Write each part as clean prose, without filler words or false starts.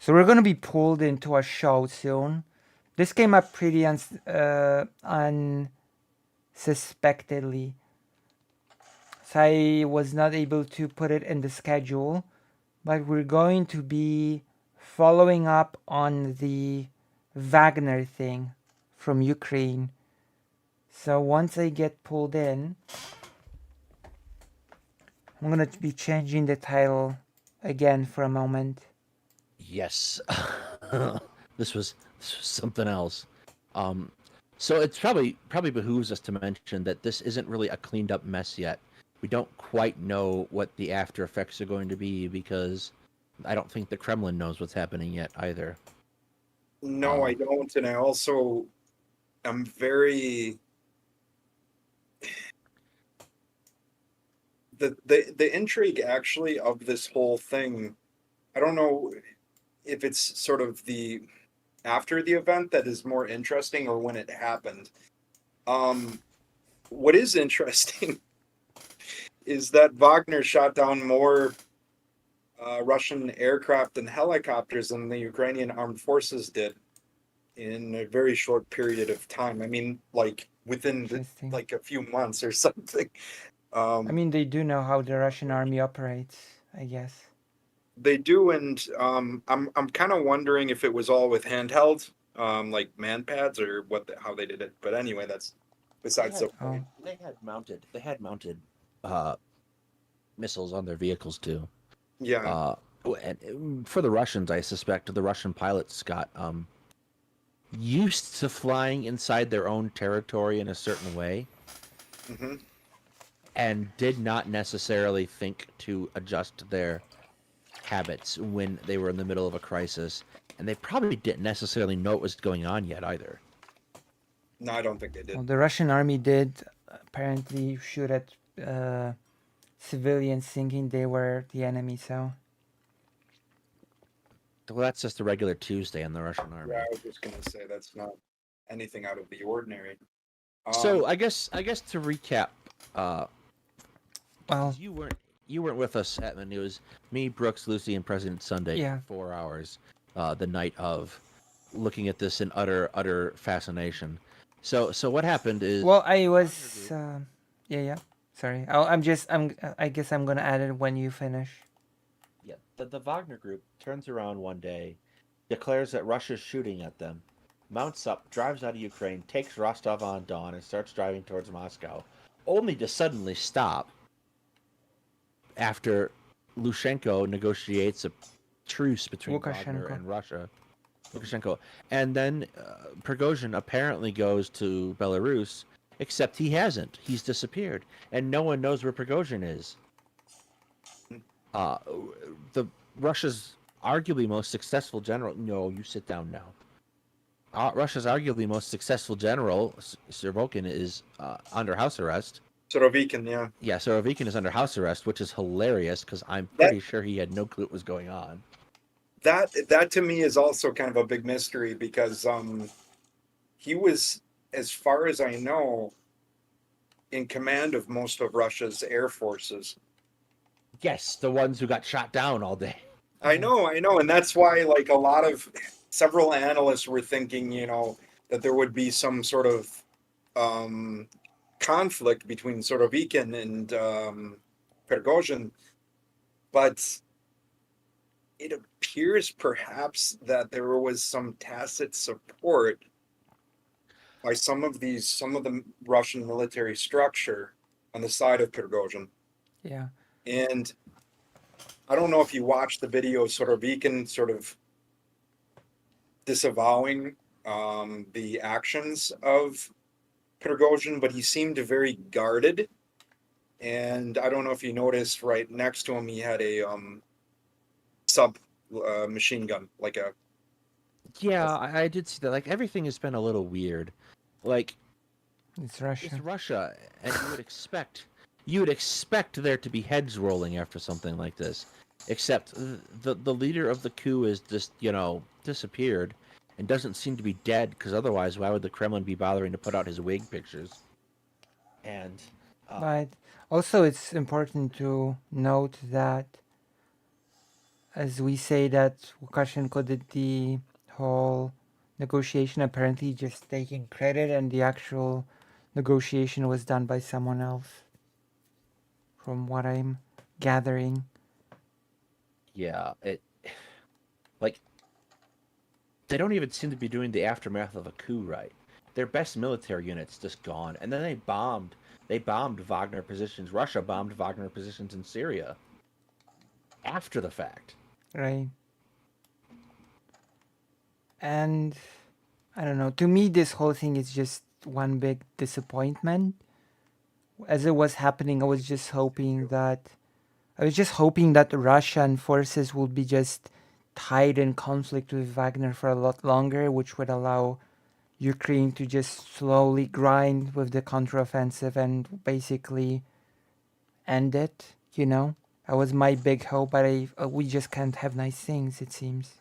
So we're gonna be pulled into a show soon. This came up pretty unsuspectedly. So I was not able to put it in the schedule, but we're going to be following up on the Wagner thing from Ukraine. So once I get pulled in, I'm gonna be changing the title again for a moment. Yes, this was something else. Um, so it's probably behooves us to mention that this isn't really a cleaned up mess yet. We don't quite know what the after effects are going to be because I don't think the Kremlin knows what's happening yet either. No, I Um, don't, and I also am very the intrigue actually of this whole thing. I don't know if it's sort of the after the event that is more interesting or when it happened. Um, what is interesting is that Wagner shot down more Russian aircraft and helicopters than the Ukrainian armed forces did in a very short period of time. I mean, like within Interesting. like a few months or something. I Um, mean, they do know how the Russian army operates, I guess. they do, and I'm kind of wondering if it was all with handheld, like man pads or how they did it. But anyway, that's they besides had the Oh, point. they had mounted uh, missiles on their vehicles too. Yeah. Uh, and for the Russians, I suspect the Russian pilots got used to flying inside their own territory in a certain way Hmm. and did not necessarily think to adjust their habits when they were in the middle of a crisis. And they probably didn't necessarily know what was going on yet either. No, I don't think they well, did. the Russian army did apparently shoot at civilians thinking they were the enemy, so. Well, that's just a regular Tuesday in the Russian Yeah, army. I was just gonna say that's not anything out of the ordinary. So Um, I guess to recap, uh, Well, because you weren't with us at the news. Me, Brooks, Lucy, and President Sunday yeah. 4 hours, the night of, looking at this in utter fascination. So what happened is Well, I Wagner was. Group. Yeah, yeah. Sorry. I guess I'm gonna add it when you finish. Yeah, the Wagner Group turns around one day, declares that Russia's shooting at them, mounts up, drives out of Ukraine, takes Rostov on Don, and starts driving towards Moscow, only to suddenly stop after Lushenko negotiates a truce between Wagner Lukashenko. and Russia. Lukashenko. And then Prigozhin apparently goes to Belarus, except he hasn't. He's disappeared. And no one knows where Prigozhin is. Uh, the Russia's arguably most successful general. No, you sit down now. Russia's arguably most successful general, Sirvokin, is under house arrest. Sorovikin, yeah. Yeah, Sorovikin is under house arrest, which is hilarious because I'm That pretty sure he had no clue what was going on. that to me is also kind of a big mystery because he was, as far as I know, in command of most of Russia's air forces. Yes, the ones who got shot down all day. Yeah. I know, and that's why like a lot of several analysts were thinking, that there would be some sort of um, conflict between Sorovikin and Pergozhin, but it appears perhaps that there was some tacit support by some of the Russian military structure on the side of Pergozhin. Yeah. And I don't know if you watched the video of Sorovikin sort of disavowing the actions of Prigozhin, but he seemed very guarded. And I don't know if you noticed, right next to him, he had a sub machine gun, like a Yeah, I did see that. Like everything has been a little weird. Like It's it's Russia. Russia, and you would expect there to be heads rolling after something like this. Except the leader of the coup is just disappeared, and doesn't seem to be dead. Because otherwise, why would the Kremlin be bothering to put out his wig pictures? And uh, But also, it's important to note that as we say that Lukashenko did the whole negotiation, apparently just taking credit, and the actual negotiation was done by someone else, from what I'm gathering. Yeah, like they don't even seem to be doing the aftermath of a coup right. Their best military units just gone, and then they bombed Wagner positions. Russia bombed Wagner positions in Syria after the fact. Right. And I don't know. To me, this whole thing is just one big disappointment. As it was happening, I was just hoping that the Russian forces would be just tied in conflict with Wagner for a lot longer, which would allow Ukraine to just slowly grind with the counteroffensive and basically end it. You know, that was my big hope, but we just can't have nice things. It seems.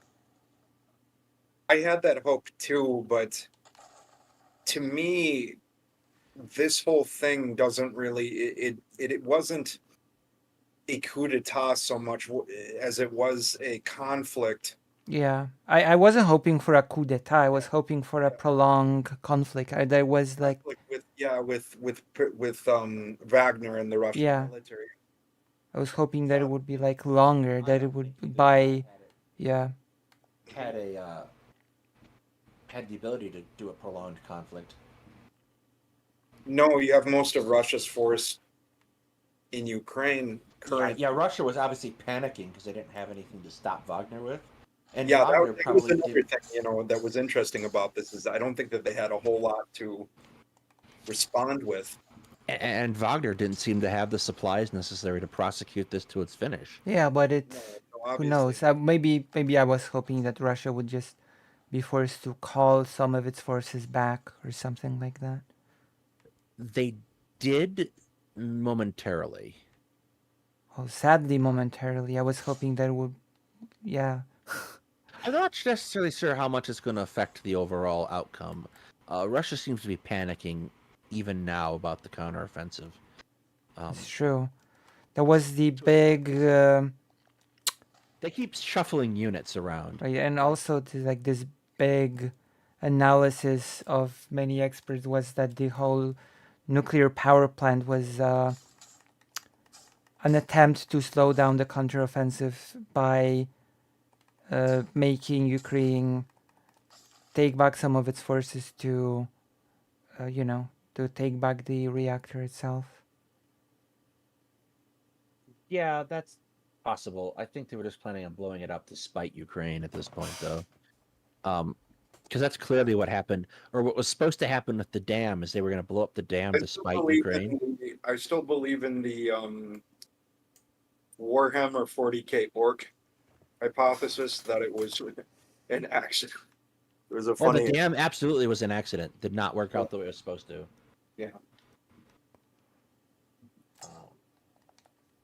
I had that hope too, but to me, this whole thing doesn't really it wasn't a coup d'état so much as it was a conflict. Yeah, I wasn't hoping for a coup d'état. I was hoping for a prolonged conflict. There was like, Conflict with Wagner and the Russian yeah, military. I was hoping that it would be like longer, I that it don't would think either by, side yeah, had the ability to do a prolonged conflict. No, you have most of Russia's force in Ukraine currently. Yeah, Russia was obviously panicking because they didn't have anything to stop Wagner with, and Yeah, Wagner that was probably another did. thing, that was interesting about this is I don't think that they had a whole lot to respond with. And Wagner didn't seem to have the supplies necessary to prosecute this to its finish. yeah. But No, it's no, who obviously. knows? Maybe I was hoping that Russia would just be forced to call some of its forces back or something like that. They did momentarily. Oh, sadly, momentarily, I was hoping that it would, yeah, I'm not necessarily sure how much it's going to affect the overall outcome. Russia seems to be panicking even now about the counteroffensive. it's true. There was the To a certain big. They keep shuffling units around. Right, and also to like this big analysis of many experts was that the whole nuclear power plant was an attempt to slow down the counteroffensive by making Ukraine take back some of its forces to, to take back the reactor itself. Yeah, that's possible. I think they were just planning on blowing it up to spite Ukraine at this point, though. Because that's clearly what happened, or what was supposed to happen with the dam is they were going to blow up the dam to spite Ukraine. I still believe in the Warhammer 40K orc hypothesis that it was an accident. It was a Well, the funny. dam absolutely was an accident. Did not work out the way it was supposed to. Yeah.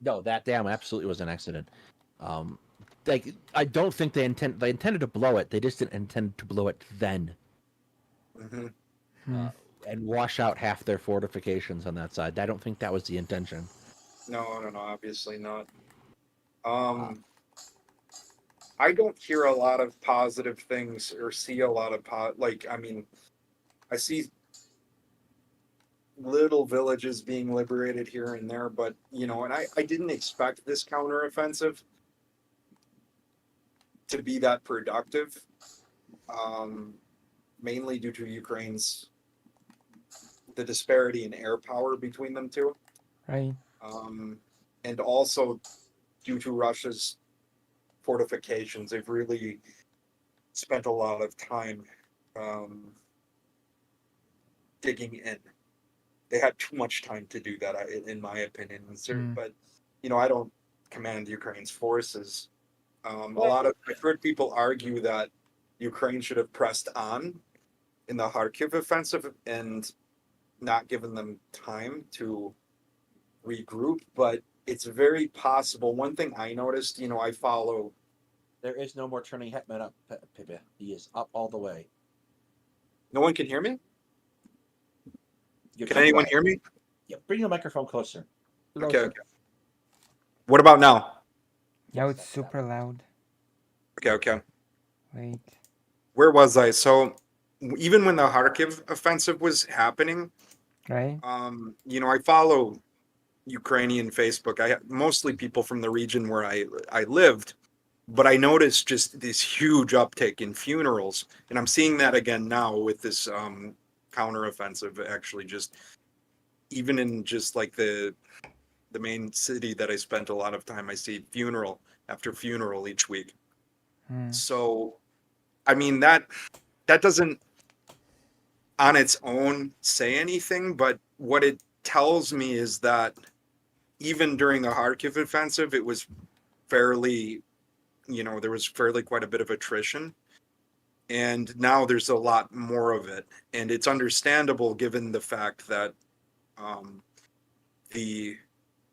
No, that dam absolutely was an accident. Like I don't think they intended to blow it. They just didn't intend to blow it then Mhm. and wash out half their fortifications on that side. I don't think that was the intention. No, obviously not. I don't hear a lot of positive things or see a lot of I see little villages being liberated here and there, but and I didn't expect this counteroffensive to be that productive, mainly due to the disparity in air power between them two, Right. and also due to Russia's fortifications. They've really spent a lot of time digging in. They had too much time to do that, in my opinion. But I don't command Ukraine's forces. I've heard people argue that Ukraine should have pressed on in the Kharkiv offensive and not given them time to regroup, but it's very possible. One thing I noticed, I follow. There is no more turning Hetman up, Pippin. He is up all the way. No one can hear me? You're Can too anyone loud. hear me? Yeah, bring the microphone closer. Okay. What about now? Now it's super loud. Okay. Wait. Where was I? So even when the Kharkiv offensive was happening, Right? I follow Ukrainian Facebook. I mostly people from the region where I lived, but I noticed just this huge uptick in funerals, and I'm seeing that again now with this counteroffensive. Actually, just even in just like the main city that I spent a lot of time, I see funeral after funeral each week. Hmm. So, I mean that doesn't on its own say anything, but what it tells me is that even during the Kharkiv offensive, it was fairly, there was fairly quite a bit of attrition. And now there's a lot more of it. And it's understandable given the fact that the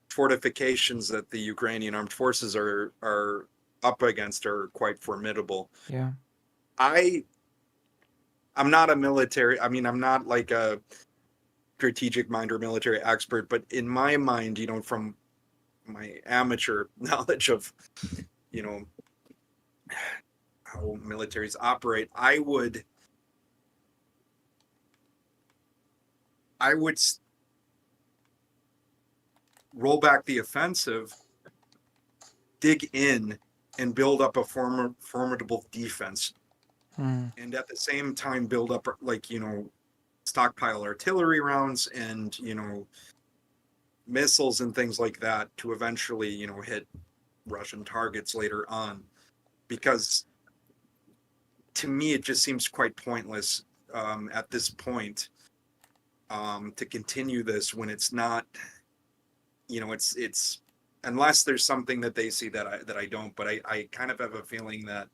fortifications that the Ukrainian armed forces are up against are quite formidable. Yeah. I'm not a military, I mean, I'm not like a strategic mind or military expert, but in my mind, from my amateur knowledge of, you know, how militaries operate, I would roll back the offensive, dig in, and build up a formidable defense, Hmm. and at the same time build up like stockpile artillery rounds and missiles and things like that to eventually hit Russian targets later on. Because to me, it just seems quite pointless at this point to continue this when it's not, it's unless there's something that they see that I don't. But I kind of have a feeling that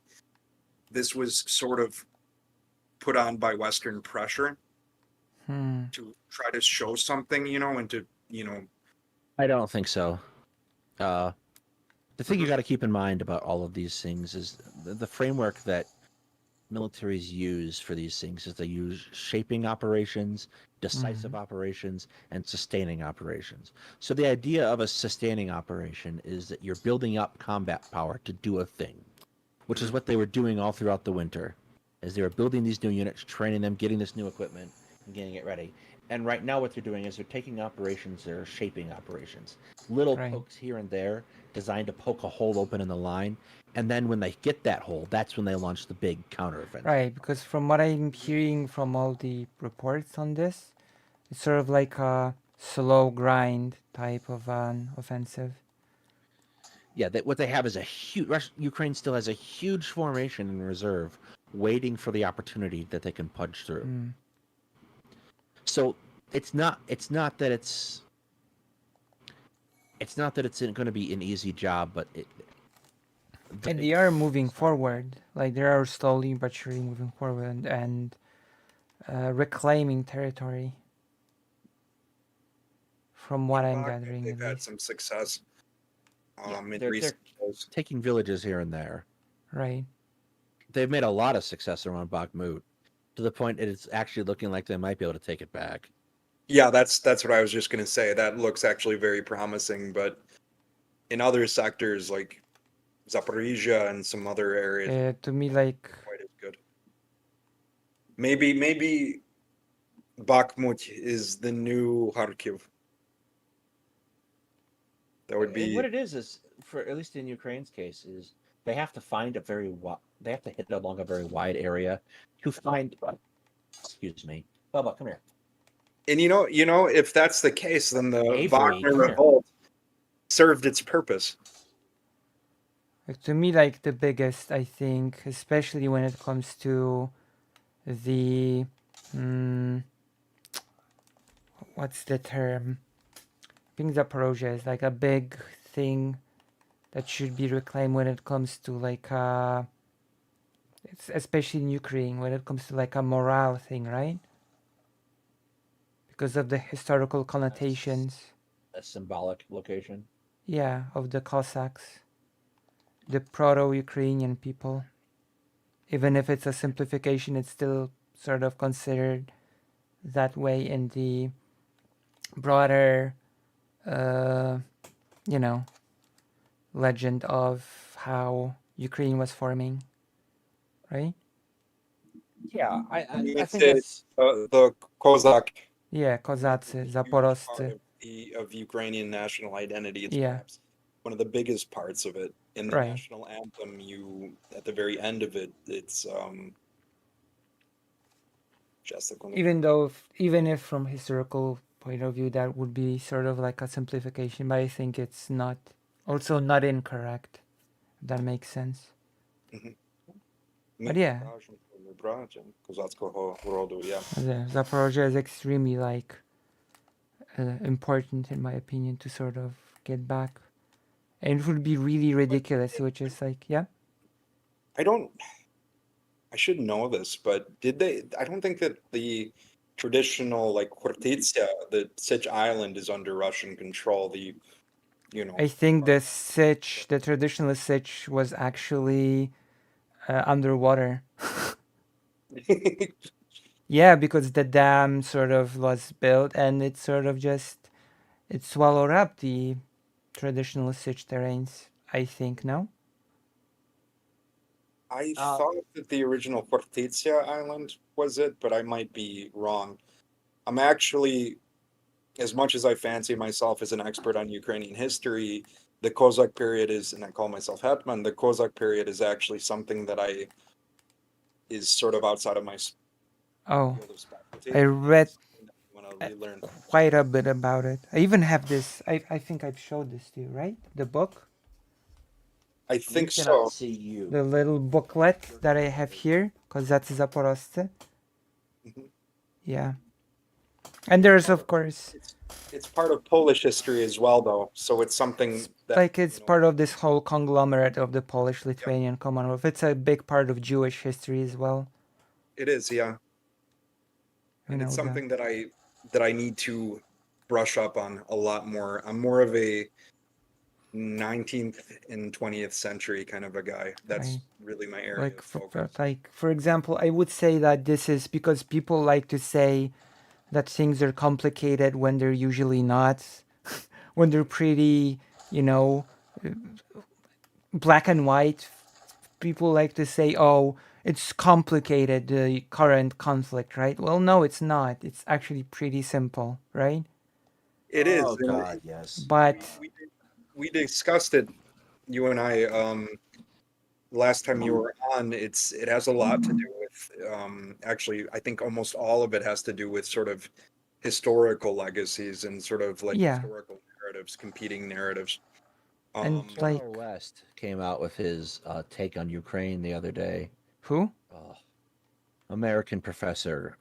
this was sort of put on by Western pressure Hmm. to try to show something, and to, I don't think so. The thing you got to keep in mind about all of these things is the framework that militaries use for these things is they use shaping operations, decisive operations, and sustaining operations. So the idea of a sustaining operation is that you're building up combat power to do a thing, which is what they were doing all throughout the winter, as they were building these new units, training them, getting this new equipment, and getting it ready. And right now, what they're doing is they're taking operations that are shaping operations, little Right. pokes here and there, designed to poke a hole open in the line. And then when they get that hole, that's when they launch the big counteroffensive. Right, because from what I'm hearing from all the reports on this, it's sort of like a slow grind type of an offensive. Yeah, what they have is a huge. Ukraine still has a huge formation in reserve, waiting for the opportunity that they can punch through. Hmm. So it's not that it's not that it's going to be an easy job, but And they are moving forward. Like they are slowly but surely moving forward and reclaiming territory. From what I'm gathering, they've at had least. some success in they're recent years. taking villages here and there. Right. They've made a lot of success around Bakhmut, to the point it's actually looking like they might be able to take it back. Yeah, that's what I was just going to say. That looks actually very promising, but in other sectors like Zaporizhia and some other areas, To me, like, quite as good. Maybe Bakhmut is the new Kharkiv. That would And what be it is for at least in Ukraine's case is they have to find they have to hit along a very wide area to find. Excuse me, Bubba, come here. and if that's the case, then the Avery, Wagner come here. revolt served its purpose. to me, like the biggest, I think, especially when it comes to the, what's the term? I think Zaporozhye is like a big thing that should be reclaimed when it comes to like it's especially in Ukraine when it comes to like a morale thing, right? Because of the historical connotations, A symbolic location. yeah, of the Cossacks, the proto-Ukrainian people. Even if it's a simplification, it's still sort of considered that way in the broader, uh, legend of how Ukraine was forming, right? Yeah, I think It's the Kozak Yeah, is Kozacy, a huge Zaporoscy. part of Ukrainian national identity. It's Yeah. perhaps one of the biggest parts of it. In the Right. national anthem, you at the very end of it, it's just Even if from historical point of view that would be sort of like a simplification, but I think it's not also not incorrect. If that makes sense. But yeah, Козацького роду, yeah. the Zaporozhye is extremely like important in my opinion to sort of get back, and it would be really ridiculous, which is like, yeah. I should know this, but I don't think that the traditional like Khortytsia, the Sich Island is under Russian control. I think the Sich, the traditional Sich, was actually underwater. Yeah, because the dam sort of was built and it sort of just it swallowed up the traditional Sich terrains, I think, no? I thought that the original Khortytsia island was it, but I might be wrong. I'm actually, as much as I fancy myself as an expert on Ukrainian history, the Kozak period is, and I call myself Hetman, the Kozak period is actually something that is sort of outside of my Oh, field of specialty. I read Want to relearn. quite a bit about it. I even have this. I think I've showed this to you, right? The book, I think so. See you. the little booklet that I have here, because that's Zaporozhye. Mhm. Yeah, and there's of course It's part of Polish history as well, though. So it's something that like it's part of this whole conglomerate of the Polish-Lithuanian Commonwealth. It's a big part of Jewish history as well. It is, yeah. You And know it's that. something that I need to brush up on a lot more. I'm more of a 19th and 20th century kind of a guy. That's Right. really my area Like of focus. for example, I would say that this is because people like to say that things are complicated when they're usually not, when they're pretty, you know, black and white. People like to say, "Oh, it's complicated, the current conflict," right? Well, no, it's not. It's actually pretty simple, right? It is. Oh and God, yes. But we discussed it, you and I, last time you were on. It has a lot to do with actually, I think almost all of it has to do with sort of historical legacies and sort of like Yeah. historical narratives, competing narratives. And like Cornel West came out with his take on Ukraine the other day. who? American professor,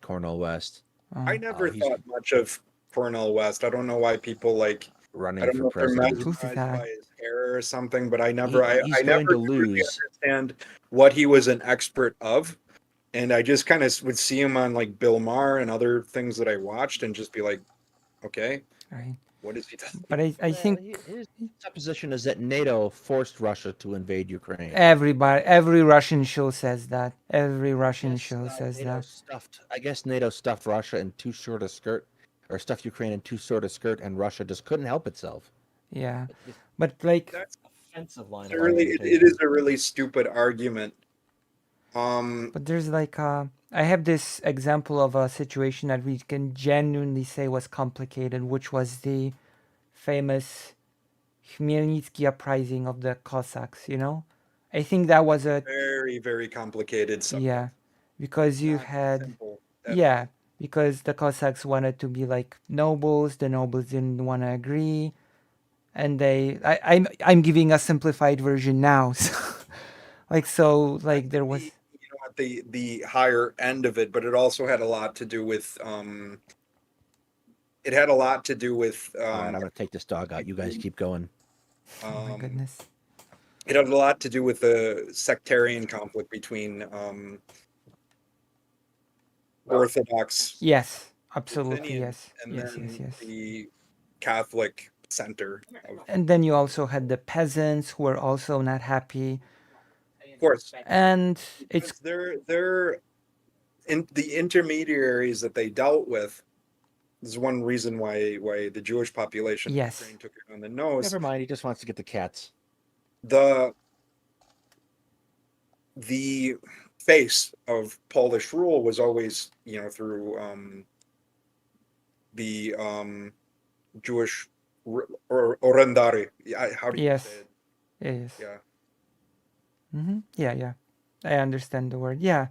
Cornel West, I never he's thought much of Cornel West. I don't know why people like. I running don't for know if they're president. Who's mesmerized that? by his hair or something, but I never, He's I going never to could really lose. understand what he was an expert of, and I just kind of would see him on like Bill Maher and other things that I watched, and just be like, okay, Right. what is he doing? But I think His supposition is that NATO forced Russia to invade Ukraine. every Russian show says that. Every Russian show says NATO that. I guess NATO stuffed Russia in too short a skirt, or stuffed Ukraine in too short a skirt, and Russia just couldn't help itself. Yeah. But like That's Offensive line it's a really, it is a really stupid argument. but there's like I have this example of a situation that we can genuinely say was complicated, which was the famous Khmelnytsky uprising of the Cossacks, you know? I think that was a very, very complicated subject. yeah, because you Not had simple at yeah, because the Cossacks wanted to be like nobles, the nobles didn't want to agree, and I'm giving a simplified version now. So like there was at the higher end of it, but it also had a lot to do with it had a lot to do with All right, I'm gonna take this dog out. You guys keep going. oh my goodness. It had a lot to do with the sectarian conflict between Orthodox Yes, absolutely Ruthenians yes. and Yes, then yes, yes. the Catholic center. And then you also had the peasants who were also not happy. Of course, And it's because they're in the intermediaries that they dealt with. This is one reason why the Jewish population in Yes. Ukraine took it on the nose. Never mind. He just wants to get the cats. The the face of Polish rule was always, through the Jewish or orendari. How do you Yes. say it? Yes. Yeah. Yeah. I understand the word. Yeah.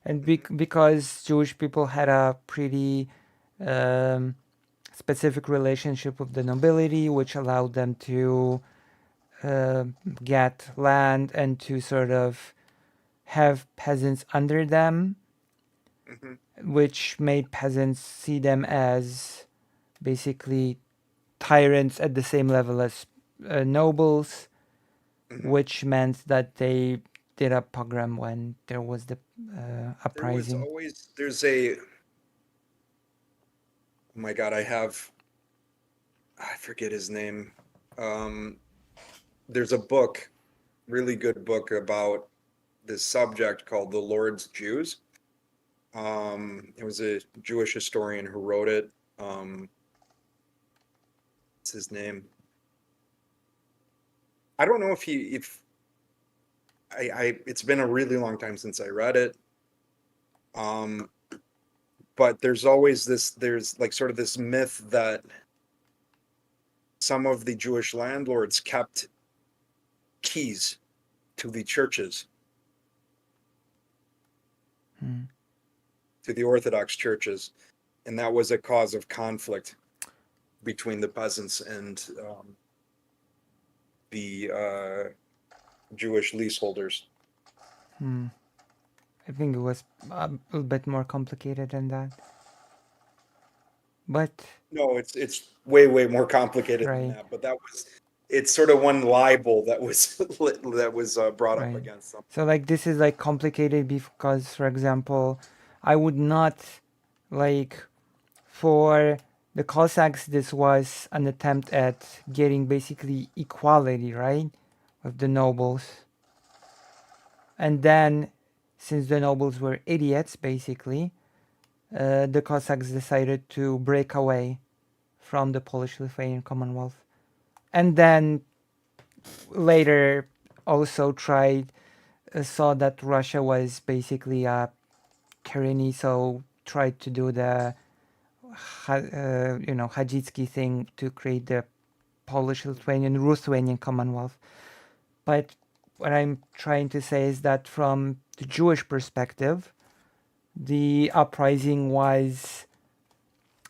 And because Jewish people had a pretty um, specific relationship with the nobility, which allowed them to uh, get land and to sort of have peasants under them, hmm which made peasants see them as basically tyrants at the same level as nobles, hmm which meant that they did a pogrom when there was the uprising. There's a, oh my God, I forget his name. Um, there's a book, really good book about this subject called The Lord's Jews. It was a Jewish historian who wrote it. What's his name? I don't know if it's been a really long time since I read it. But there's like sort of this myth that some of the Jewish landlords kept keys to the churches, Hmm. to the Orthodox churches, and that was a cause of conflict between the peasants and the Jewish leaseholders. Hmm. I think it was a little bit more complicated than that. But, No, it's way more complicated than right, that. But it's sort of one libel that was that was brought up right. against them. So, like, this is like complicated because, for example, I would not like for the Cossacks, this was an attempt at getting basically equality, right, with the nobles. And then, since the nobles were idiots, basically, the Cossacks decided to break away from the Polish-Lithuanian Commonwealth. And then later also saw that Russia was basically a tyranny, so tried to do the Hadzicki thing to create the Polish-Lithuanian, Ruthenian Commonwealth. But what I'm trying to say is that from the Jewish perspective, the uprising was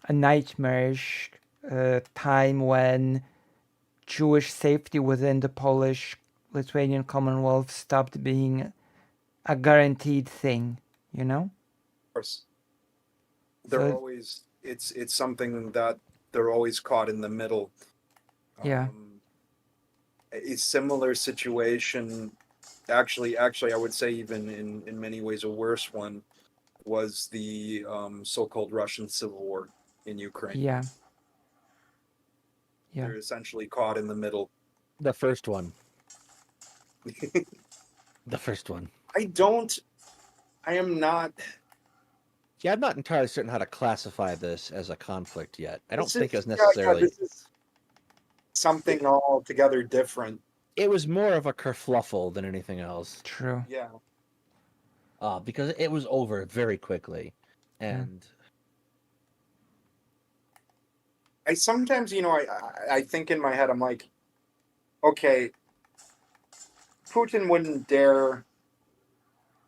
a nightmarish time when Jewish safety within the Polish-Lithuanian Commonwealth stopped being a guaranteed thing, you know? Of course, So, it's something that they're always caught in the middle. yeah. A similar situation, actually, I would say even in many ways a worse one, was the so-called Russian Civil War in Ukraine. Yeah. Yeah. They're essentially caught in the middle. The first one. The first one. I am not. Yeah, I'm not entirely certain how to classify this as a conflict yet. I don't This think it is, was yeah, necessarily. this is something altogether different. It was more of a kerfluffle than anything else. True. Yeah. Because it was over very quickly, and I sometimes, I think in my head, I'm like, okay, Putin wouldn't dare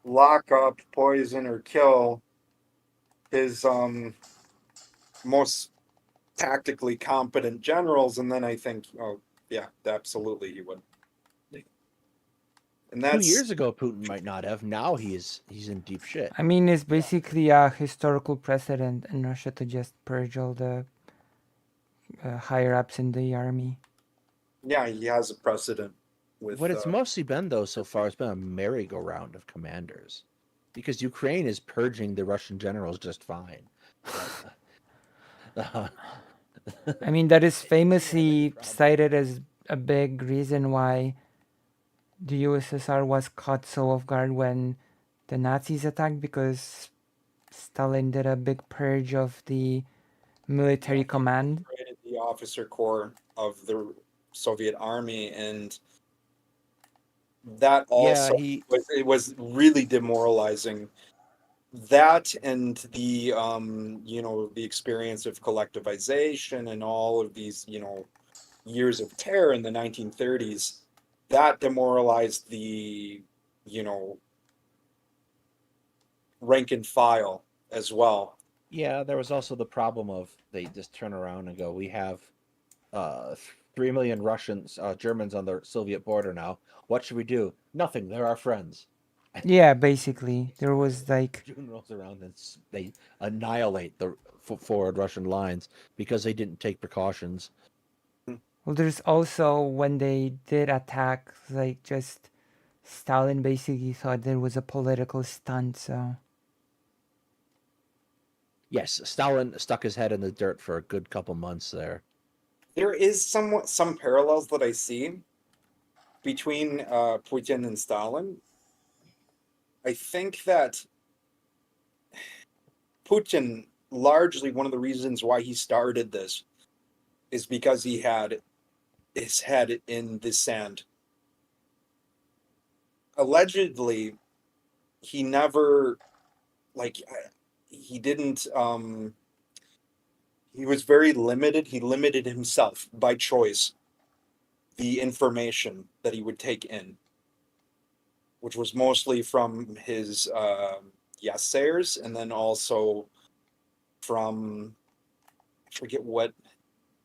lock up, poison, or kill his most tactically competent generals, and then I think, oh yeah, absolutely he would. And 2 years ago, Putin might not have. Now he's in deep shit. I mean, it's basically a historical precedent in Russia to just purge all the higher ups in the army. yeah, he has a precedent with. What it's mostly been, though, so far, has been a merry-go-round of commanders, because Ukraine is purging the Russian generals just fine. I mean, that is famously cited as a big reason why the USSR was caught so off guard when the Nazis attacked, because Stalin did a big purge of the military command. Created the officer corps of the Soviet army, and that Yeah, also he was really demoralizing. That and the the experience of collectivization and all of these years of terror in the 1930s, that demoralized the you know rank and file as well. yeah, there was also the problem of they just turn around and go, we have uh 3 million Russians, Germans on the Soviet border now. What should we do? Nothing. They're our friends. Yeah, basically there was like, June rolls around and they annihilate the forward Russian lines because they didn't take precautions. well, there's also when they did attack, like just Stalin basically thought there was a political stunt. So Yes, Stalin stuck his head in the dirt for a good couple months there. There is some parallels that I see between Putin and Stalin. I think that Putin, largely one of the reasons why he started this is because he had his head in the sand. Allegedly, he never like he didn't he was very limited. He limited himself by choice the information that he would take in, which was mostly from his yesayers and then also from I forget what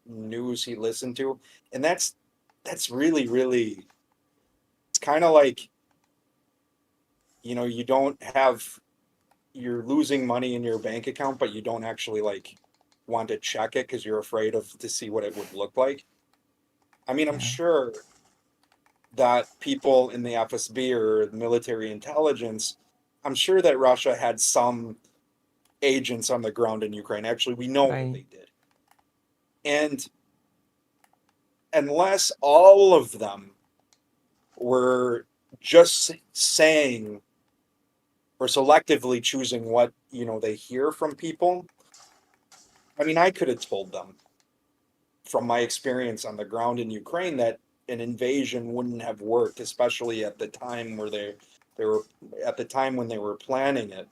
news he listened to. And that's really it's kind of like you don't have you're losing money in your bank account, but you don't actually like want to check it because you're afraid of to see what it would look like. I mean, I'm yeah, sure that people in the FSB or military intelligence, I'm sure that Russia had some agents on the ground in Ukraine. Actually, we know that right. they did. And unless all of them were just saying or selectively choosing what, they hear from people, I mean, I could have told them from my experience on the ground in Ukraine that an invasion wouldn't have worked, especially at the time where they were at the time when they were planning it.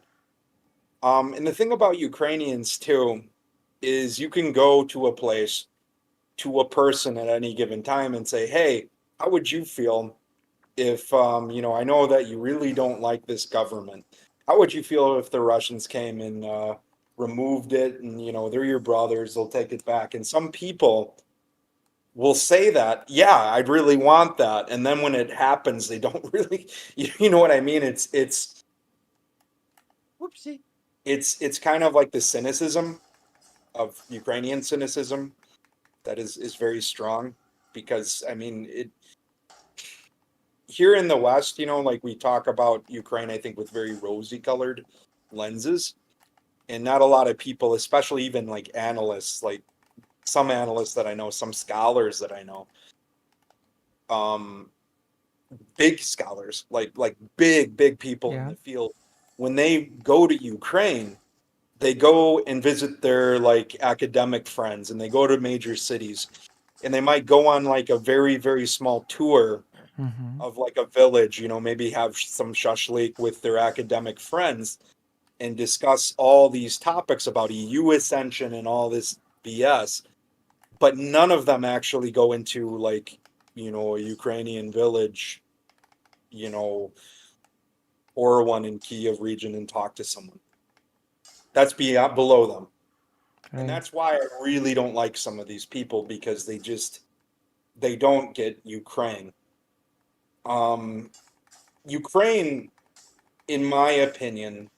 And the thing about Ukrainians too is you can go to a place to a person at any given time and say, "Hey, how would you feel if I know that you really don't like this government. How would you feel if the Russians came and removed it and they're your brothers, they'll take it back." And some people will say that, yeah, I'd really want that. And then when it happens, they don't really, you know what I mean? Whoopsie. It's kind of like the cynicism of Ukrainian cynicism that is very strong because I mean it here in the West, like we talk about Ukraine, I think with very rosy colored lenses, and not a lot of people, especially even like analysts, like some analysts that I know, some scholars that I know, um, big scholars, like big people in Yeah, the field, when they go to Ukraine, they go and visit their like academic friends, and they go to major cities, and they might go on like a very small tour mm-hmm. of like a village, maybe have some shashlik with their academic friends and discuss all these topics about EU ascension and all this BS. But none of them actually go into like, a Ukrainian village, you know, or one in Kiev region and talk to someone. That's beyond below them. And Right. that's why I really don't like some of these people because they don't get Ukraine. Um, Ukraine, in my opinion,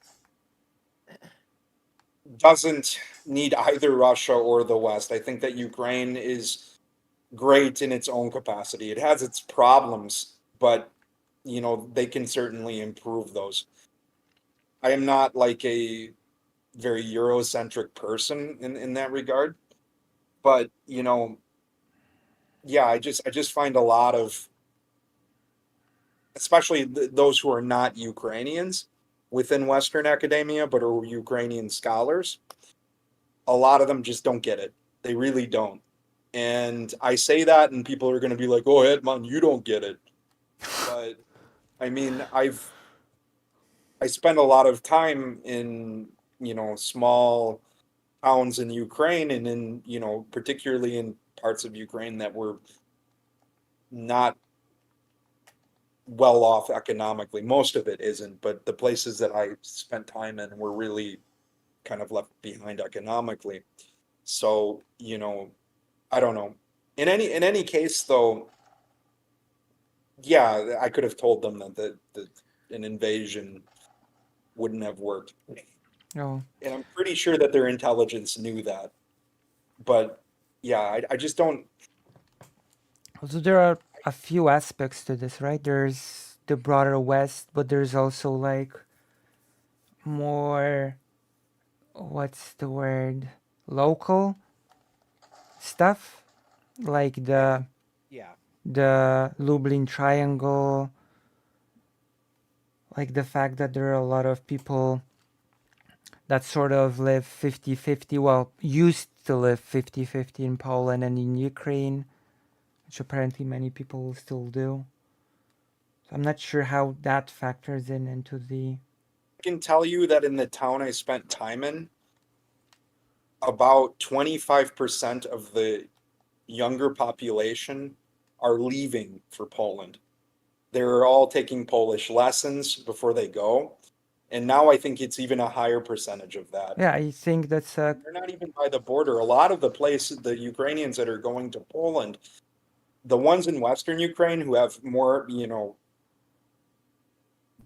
doesn't need either Russia or the West. I think that Ukraine is great in its own capacity. It has its problems, but they can certainly improve those. I am not like a very Eurocentric person in that regard, but yeah, I just find a lot of, especially those who are not Ukrainians within Western academia but are Ukrainian scholars, a lot of them just don't get it. They really don't. And I say that, and people are going to be like, "Oh, Edmond, you don't get it." But I mean, I spend a lot of time in, small towns in Ukraine and in, particularly in parts of Ukraine that were not well off economically. Most of it isn't, but the places that I spent time in were really kind of left behind economically. So, I don't know. In any case though, yeah, I could have told them that an invasion wouldn't have worked. Oh, And I'm pretty sure that their intelligence knew that. But yeah, I just don't. also there are a few aspects to this, right? There's the broader West, but there's also like more, what's the word? Local stuff, like Yeah. the Lublin Triangle, like the fact that there are a lot of people that sort of live 50-50, well, used to live 50-50 in Poland and in Ukraine, which apparently many people still do. So I'm not sure how that factors in into the. I can tell you that in the town I spent time in, about 25% of the younger population are leaving for Poland. They're all taking Polish lessons before they go. And now I think it's even a higher percentage of that. Yeah, I think that's a. They're not even by the border. A lot of the places, the Ukrainians that are going to Poland, the ones in Western Ukraine who have more,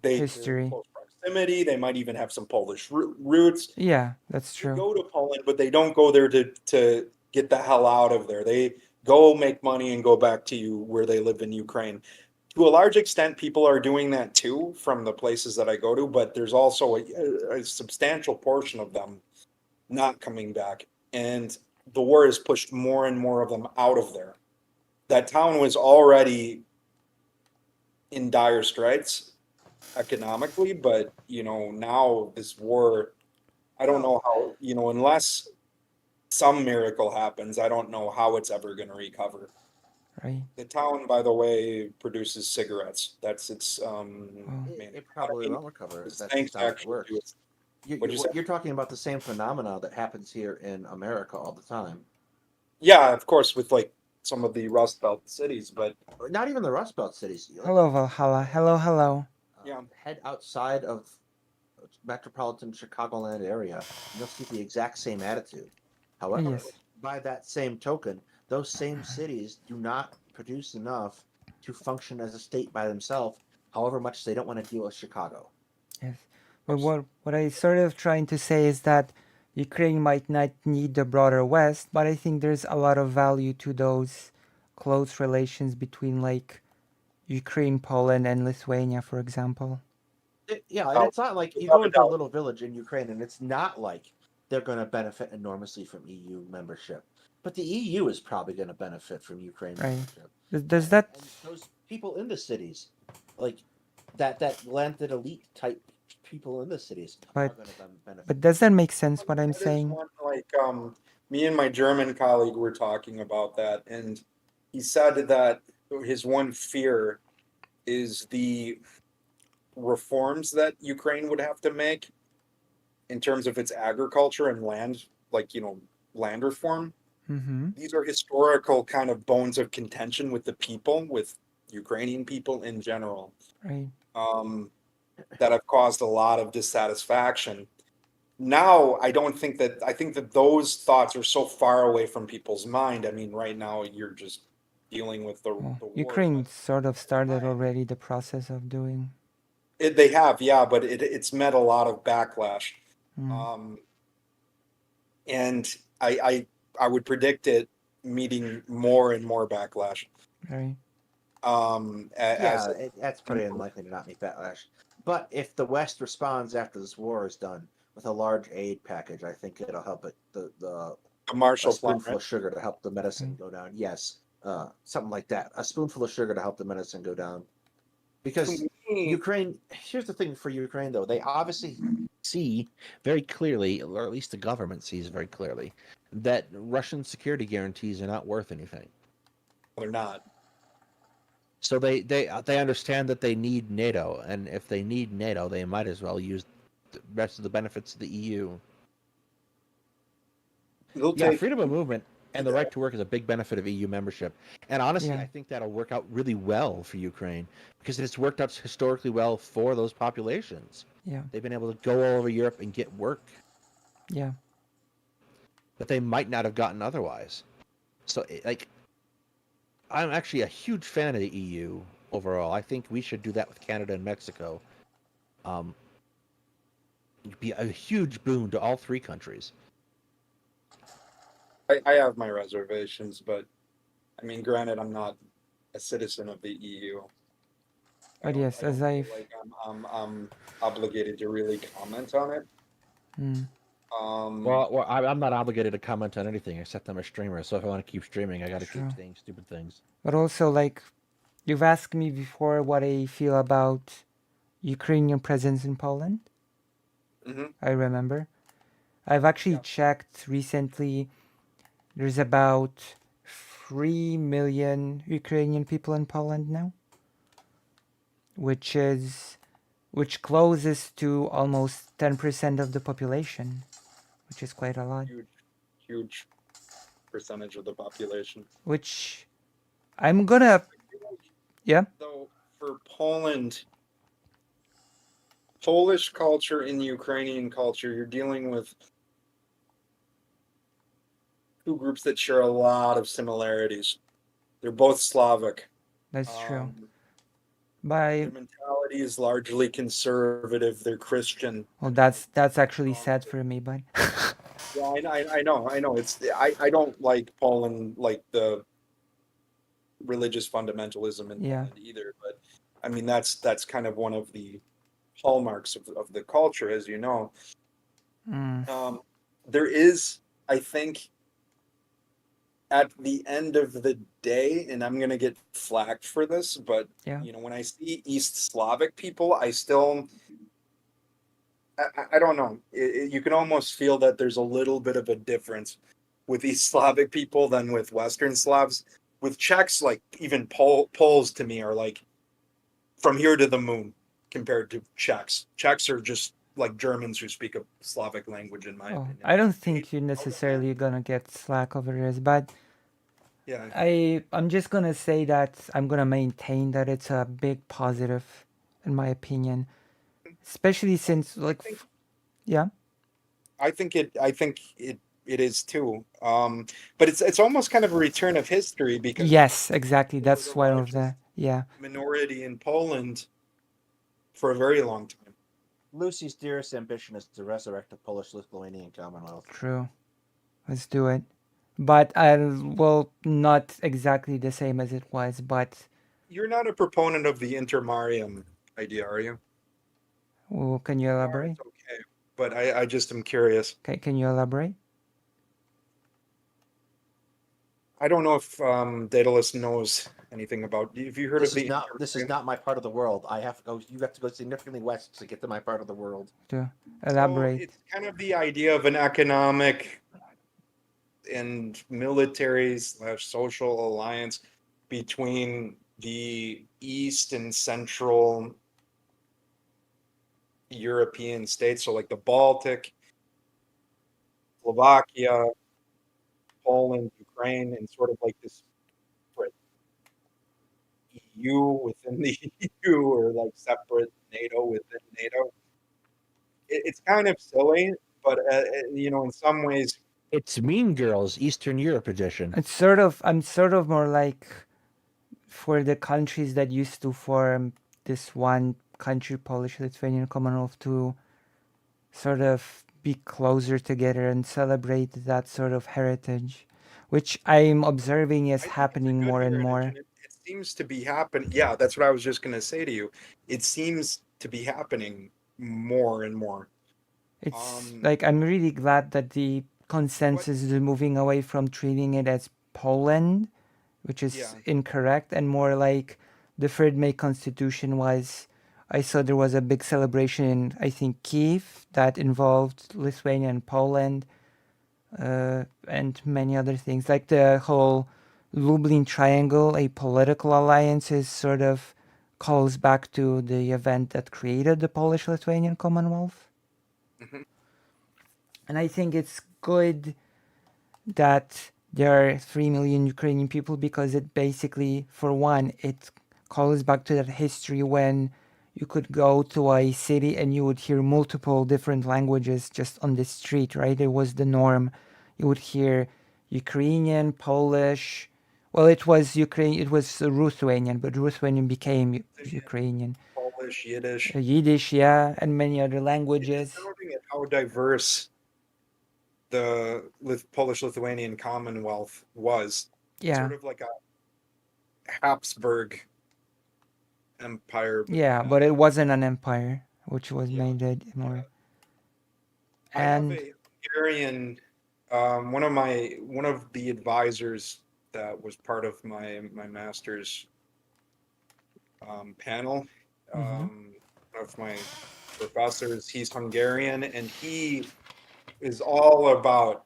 they're History. close proximity. They might even have some Polish roots. Yeah, that's They true. go to Poland, but they don't go there to get the hell out of there. They go make money and go back to where they live in Ukraine. To a large extent, people are doing that too from the places that I go to, but there's also a substantial portion of them not coming back. And the war has pushed more and more of them out of there. That town was already in dire straits economically, but now this war, I don't know how, unless some miracle happens, I don't know how it's ever going to recover. Right. The town, by the way, produces cigarettes. That's its Wow. It probably won't recover. its That's thanks just how it actually works. to its, You, what'd you say? you're talking about the same phenomena that happens here in America all the time. Yeah, of course, with like some of the Rust Belt cities, but Not even the Rust Belt cities. Hello, Valhalla. Hello, hello. yeah, Head outside of metropolitan Chicagoland area, and you'll see the exact same attitude. However, Yes. by that same token, those same cities do not produce enough to function as a state by themselves, however much they don't want to deal with Chicago. Yes. But what I sort of trying to say is that Ukraine might not need the broader West, but I think there's a lot of value to those close relations between like Ukraine, Poland, and Lithuania, for example. Yeah, and oh, it's not like you without go a into a doubt. little village in Ukraine, and it's not like they're going to benefit enormously from EU membership. But the EU is probably going to benefit from Ukraine Right. membership. Does that? And those people in the cities, like that landed elite type people in the cities, are But going to benefit. but does that make sense? What I'm That is saying? one, like, me and my German colleague were talking about that, and he said that his one fear is the reforms that Ukraine would have to make in terms of its agriculture and land, like, land reform. Mm-hmm. These are historical kind of bones of contention with the people, with Ukrainian people in general, Right. that have caused a lot of dissatisfaction. Now, I think that those thoughts are so far away from people's mind. I mean, right now you're just dealing with Well, the war, Ukraine but sort of started time, already the process of doing. they have, yeah, but it's met a lot of backlash. Mm, Um, and I would predict it meeting more and more backlash. right. As Yeah, that's pretty unlikely to not meet backlash. But if the West responds after this war is done with a large aid package, I think it'll help it the a a Marshall Plan, spoonful right? of sugar to help the medicine Right. go down. Yes, something like that. A spoonful of sugar to help the medicine go down. Because To me, Ukraine, here's the thing for Ukraine though, they obviously see very clearly, or at least the government sees very clearly, that Russian security guarantees are not worth anything. they're not. So they understand that they need NATO, and if they need NATO, they might as well use the rest of the benefits of the EU. They'll Yeah, take freedom of movement and the right to work is a big benefit of EU membership. And honestly, Yeah. I think that'll work out really well for Ukraine because it's worked out historically well for those populations. Yeah. They've been able to go all over Europe and get work Yeah. that they might not have gotten otherwise. So, like, I'm actually a huge fan of the EU overall. I think we should do that with Canada and Mexico. It'd be a huge boon to all three countries. I have my reservations, but I mean, granted, I'm not a citizen of the EU. But don't- yes, I don't as feel I've like I'm obligated to really comment on it. mm, Well, I'm not obligated to comment on anything except I'm a streamer. So if I want to keep streaming, I got to Sure. keep saying stupid things. but also like you've asked me before what I feel about Ukrainian presence in Poland. Mhm. I remember. I've actually Yeah. checked recently. There's about 3 million Ukrainian people in Poland now, which closes to almost 10% of the population, which is quite a lot. Huge percentage of the population. Which I'm gonna, yeah, Though for Poland, Polish culture and Ukrainian culture, you're dealing with two groups that share a lot of similarities. They're both Slavic. that's true. Um, By their mentality is largely conservative. They're Christian. well, that's actually sad for me, but Yeah, I know. I don't like Poland, like the religious fundamentalism in Yeah. Poland either. But I mean, that's kind of one of the hallmarks of the culture, as you know. There is, I think, at the end of the day, and I'm gonna get flack for this, but Yeah. you know, when I see East Slavic people, I still, I don't know. You can almost feel that there's a little bit of a difference with East Slavic people than with Western Slavs. With Czechs, like even Poles to me are like from here to the moon compared to Czechs. Czechs are just like Germans who speak a Slavic language, in my oh, opinion. I don't think you're necessarily gonna get slack over this, but Yeah, I'm just gonna say that I'm gonna maintain that it's a big positive, in my opinion, especially since like, yeah, I think it is too. But it's almost kind of a return of history because yes, exactly. there was That's a one of large the yeah. minority in Poland for a very long time. Lucy's dearest ambition is to resurrect the Polish-Lithuanian Commonwealth. True. Let's do it. But well, not exactly the same as it was, but You're not a proponent of the intermarium idea, are you? well, can you elaborate? It's okay, but I just am curious. Can you elaborate? I don't know if Daedalus knows anything about. Have you heard This of is the? not my part of the world. I have to go. You have to go significantly west to get to my part of the world. To So elaborate. it's kind of the idea of an economic and military/social alliance between the East and Central European states, so like the Baltic, Slovakia, Poland, Ukraine, and sort of like this separate EU within the EU or like separate NATO within NATO. It's kind of silly, but you know, in some ways, It's Mean Girls Eastern Europe edition. I'm sort of more like for the countries that used to form this one country, Polish Lithuanian Commonwealth, to sort of be closer together and celebrate that sort of heritage, which I'm observing is I think it's a happening good more and heritage, more. and it seems to be happening. Yeah, that's what I was just going to say to you. It seems to be happening more and more. It's Um, like I'm really glad that the consensus is moving away from treating it as Poland, which is Yeah. incorrect, and more like the Third May Constitution was. I saw there was a big celebration in, I think, Kiev that involved Lithuania and Poland, and many other things, like the whole Lublin Triangle, a political alliance, is sort of calls back to the event that created the Polish-Lithuanian Commonwealth. Mhm. And I think it's good that there are 3 million Ukrainian people because it basically, for one, it calls back to that history when you could go to a city and you would hear multiple different languages just on the street, right? It was the norm. You would hear Ukrainian, Polish. Well, it was Ukraine. It was Lithuanian, but Lithuanian became Ukrainian. Polish, Yiddish. Yiddish, yeah, and many other It's languages. astounding at how diverse the Polish-Lithuanian Commonwealth was. Yeah, Sort of like a Habsburg empire. yeah, not- but it wasn't an empire, which was Yeah. made it more. I have And a Hungarian, one of the advisors that was part of my master's panel. One of my professors, he's Hungarian, and he is all about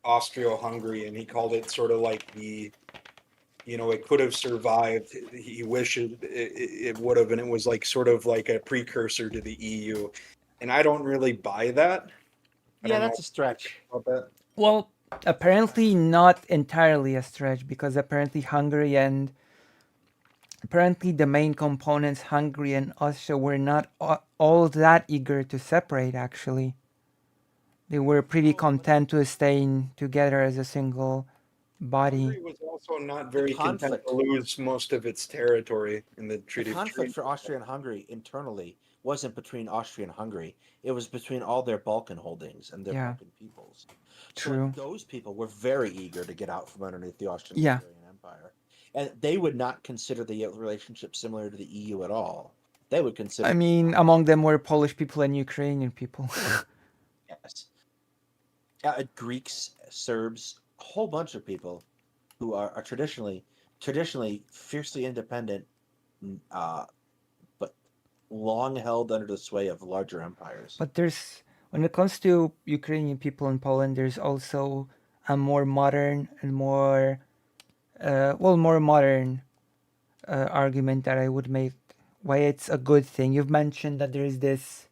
Austro-Hungary, and he called it sort of like it could have survived. He wished it would have, and it was like sort of like a precursor to the EU. And I don't really buy that. I Yeah, don't that's a stretch. know about that. well, apparently not entirely a stretch because apparently the main components, Hungary and Austria, were not all that eager to separate. Actually, they were pretty content to staying together as a single body. Hungary was also not very content conflict. to lose most of its territory in the The Treaty of conflict for Trieste. Austria and Hungary internally wasn't between Austria and Hungary. It was between all their Balkan holdings and their Yeah. Balkan peoples. True. So those people were very eager to get out from underneath the Austrian Yeah. Empire. And they would not consider the relationship similar to the EU at all. They would consider I mean, among them were Polish people and Ukrainian people. yes. Greeks, Serbs, a whole bunch of people who are traditionally fiercely independent, but long held under the sway of larger empires. But when it comes to Ukrainian people in Poland, there's also a more modern and more modern argument that I would make why it's a good thing. You've mentioned that there is this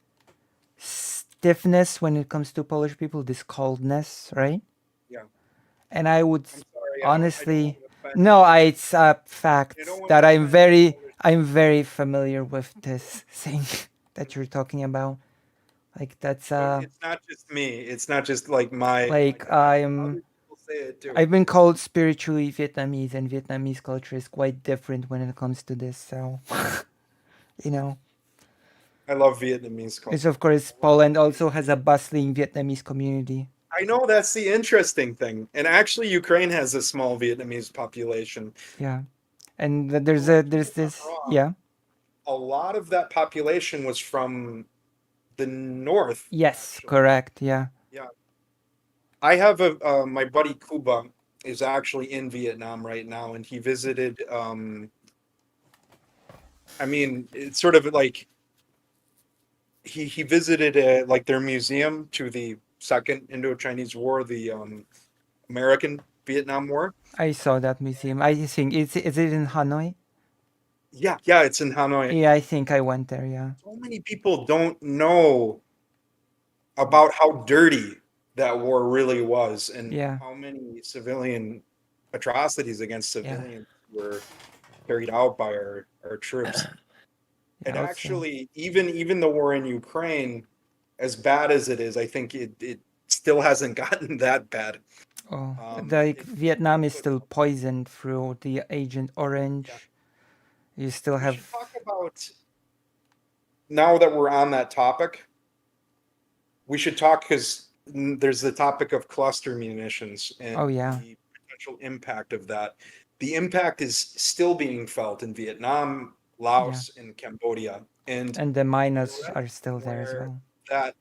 stiffness when it comes to Polish people, this coldness, right? Yeah. And I would I'm sorry. honestly, offend no, it's a fact You don't want that to I'm offend I'm very familiar with this thing that you're talking about. Like that's But it's not just me. It's not just like my. like Other people say it too. I've been called spiritually Vietnamese, and Vietnamese culture is quite different when it comes to this. So, you know, I love Vietnamese culture. because of course Poland also has a bustling Vietnamese community. I know that's the interesting thing. And actually, Ukraine has a small Vietnamese population. Yeah, and there's this wrong. yeah. A lot of that population was from the north. Yes, actually. correct. Yeah. I have my buddy Kuba is actually in Vietnam right now, and he visited. I mean, it's sort of like he visited like their museum to the Second Indo-Chinese War, the American Vietnam War. I saw that museum. I think is it in Hanoi? Yeah, it's in Hanoi. Yeah, I think I went there. Yeah. So many people don't know about how dirty that war really was, and Yeah. how many civilian atrocities against civilians were carried out by our troops. And also- actually, even the war in Ukraine, as bad as it is, I think it still hasn't gotten that bad. Oh, it- Vietnam is still poisoned through the Agent Orange. You still We should have talk about, now that we're on that topic, we should talk because there's the topic of cluster munitions and Oh, yeah. the potential impact of that. The impact is still being felt in Vietnam, Laos, and Cambodia. And and the miners are still there as where- well. that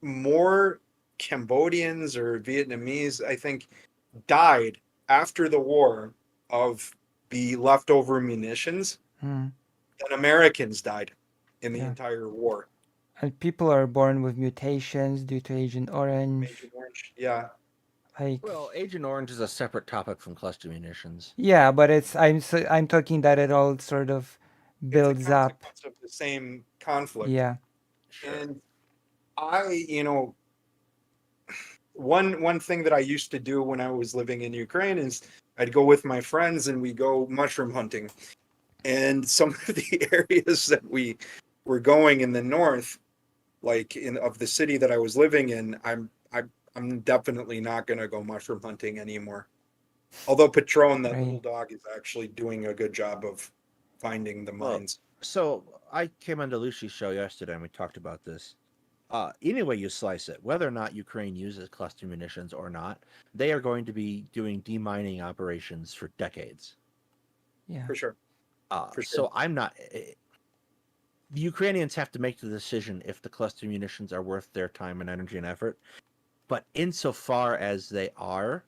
more Cambodians or Vietnamese, I think, died after the war of the leftover munitions Hmm. than Americans died in the Yeah. entire war. And people are born with mutations due to Agent Orange. Agent Orange, yeah. Like, Well, Agent Orange is a separate topic from cluster munitions. yeah, but I'm talking that it all sort of It's a builds up. consequence of the same conflict. Yeah. Sure. And one thing that I used to do when I was living in Ukraine is I'd go with my friends and we go mushroom hunting. And some of the areas that we were going in the north, like in of the city that I was living in, I'm definitely not gonna go mushroom hunting anymore. Although Patron, that little Right. dog, is actually doing a good job of finding the Well, mines. so I came on to Lucy's show yesterday and we talked about this. Any way you slice it, whether or not Ukraine uses cluster munitions or not, they are going to be doing demining operations for decades. Yeah. For sure. For sure. So I'm not. The Ukrainians have to make the decision if the cluster munitions are worth their time and energy and effort. But insofar as they are,